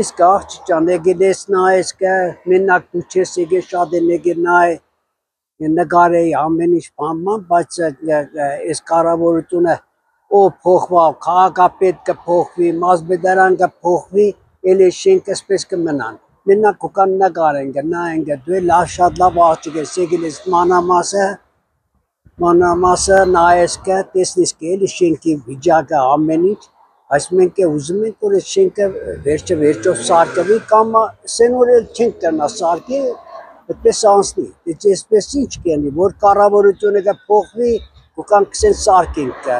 Իսկ աղջիկան եկելես նայես կա մենակ դու չես եկել շատ են եկել նայ նկարեի ամեն ինչ բանման բայց այս կառավարությունը ով փոխվա քաղաքապետ կփոխվի մարզպետարան կփոխվի ելի շենքը սպես կմնան մենակ կան նկարեն նայեն դու լավ շատ լավ աղջիկ ես եկել ես մանամասը նայես կա տեսնես կա ելի շենքի վիճակը ամեն ինչ Այս մենք ուզում ենք որ այս շենքը վերջով սարքվի կամ սենորել չենք կրնա սարքի այդպես անցնի դե այսպես ինչ կենի որ կառավարությունը կփոխվի կան կսեն սարքենք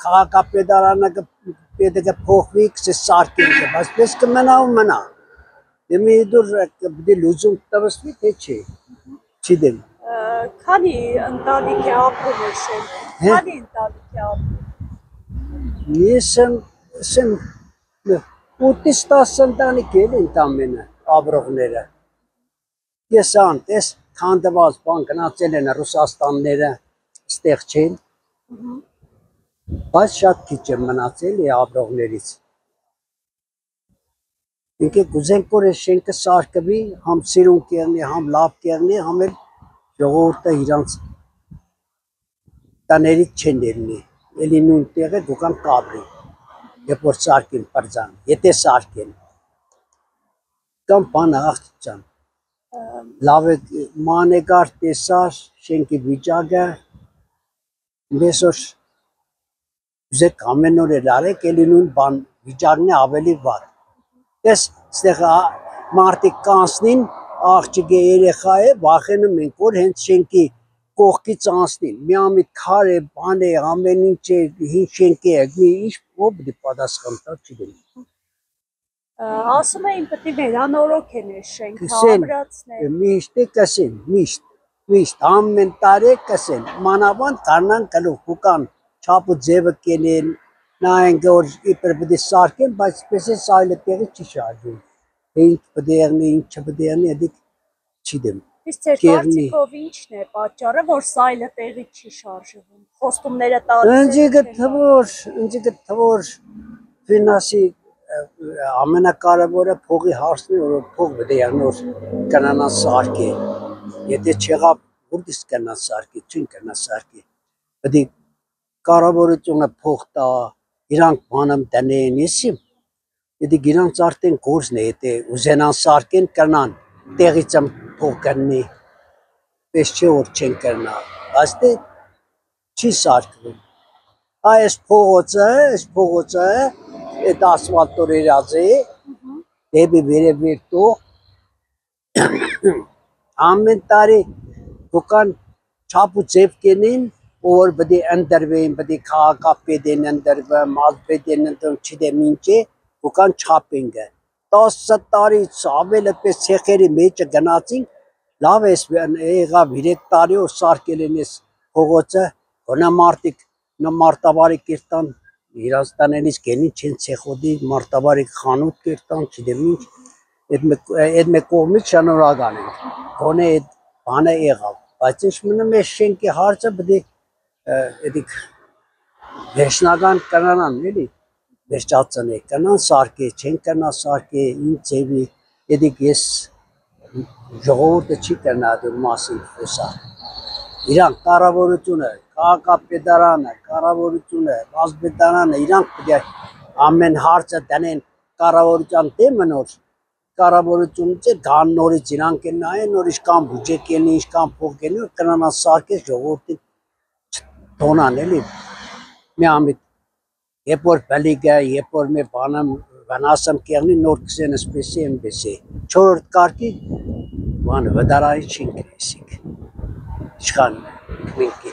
քաղաքապետարանը պետք է փոխվի կսեն սարքենք բայց պես կմնա ու մնա դե մի դուր դե լուծում տվստի թե չի չդեմ քանի ընտանիք է ապրում է շենքում քանի ընտանիք է ապրում Ես եմ ուտից 10 ընտանիք էլ ընդամենը ապրողները ես անտես քանդված բան գնացել են Ռուսաստանները ստեղ չեն բայց շատ քիչ եմ մնացել է ապրողներից ինքը գուզենք որ այս շենքը սարքվի համ սիրուն կերնի համ լավ կերնի համ էլ ժողովուրդը իրանց տաներից չեն ելնի Էլի նույն տեղը դուքան կաբրի, երբ որ սարքին պրձան, եթե սարքին, կամ բանը աղջիջան, լավ է մանեկար տեսար, շենքի վիճակը, մեզ որ ուզեք ամեն օր էլ արեք, էլի նույն բան վիճակն է ավելի վատ, ես ստեղ մարդիկ կանցնին, աղջիկը երեխա է, վախենում ենք, որ հենց շենքի կողքից անցնին, միամիտ քար է, բան է, ամեն ինչ է, հին շենք է, ինչ ով դի պատասխան տա չգիտեմ։ Ասում էին պետք է վերանորոգեն այս շենքը, ամրացնել։ Միշտ է կսեն, միշտ ամեն տարի կսեն, մանավանդ կանան գլուխ կան, չափ ու ձևը կենեն, նայեն որ իբր պետք է սարքեն, բայց պես է այլ տեղի չի շարժվում։ Ինչ պետք է եղնի, ինչ չպետք է եղնի, դիք չգիտեմ։ Իսկ ձեր կարծիքով ինչն է պատճառը, որ սայլը տեղի չի շարժվում, խոստումները տալիս Ինձ թվոր ֆինանսի ամենակարևորը փողի հարցն է, որ փող պետք է նոր կանանա սարքի, եթե չեղավ որտես կանա սարքի, չեն կանա սարքի, պետք է կառավարությունը փող տա, իրանք բանում տնեն, եսիմ, եթե իրանք արդեն գործն է, եթե ուզենան սարքեն կանան, տեղից փող կնի, պես չէ որ չեն կրնա, բայց դե չի սարքվում, այս փողոցը, այդ ասվալտոր երած է, դեպի վերևերտող, ամեն տարի կան չապ ու ձև կենին, որ պետք է ընդրվեն, պետք է քաղաքապետ են ընդրվում, մարզպետ են ընդրվում, չդեմ ինչ է, կան չապենգը, 10 տարից ավելը պես ցեխերի մեջը գնացինք, լավ է եղավ 3 տարի որ սարքել են այս փողոցը, գոնե մարդիկ մարտավարի կերտան, իրանց տանելից գենին չեն ցեխոդի, մարտավարի խանութ կերտան, չդեմ ինչ, այդ մեկ կողմից շնորհակալ ենք, գոնե այդ բանը եղավ, բայց ինչ մնում է շենքի հարցը պետք է վերջնական կանանան, էլի, վերջացնե, կանան սարքե, չեն կանա սարքե, ինչ ձևի, եդիկ ես ժողովուրդը չի կրնա դուր մասին խոսա, իրանք կառավարությունը, քաղաքապետարանը, կառավարությունը, մարզպետարանը, իրանք պետք է ամեն հարցը տնեն կառավարության դեմը նոր, կառավարությունից գան նորից իրանք են նայեն, նոր ինչքան բյուջե կենի, ինչքան փող կենի, որ կնանան սարքես ժողովրդին տոնան էլի, մի ամիտ, երբ որ բլիգը, երբ որ մի բանամ վնասեմ կեղնի, նոր կսեն սպեսի էմպեսի, 4-րդ կարգի բանը վդարայի չին կրեսիք, իշխան մենք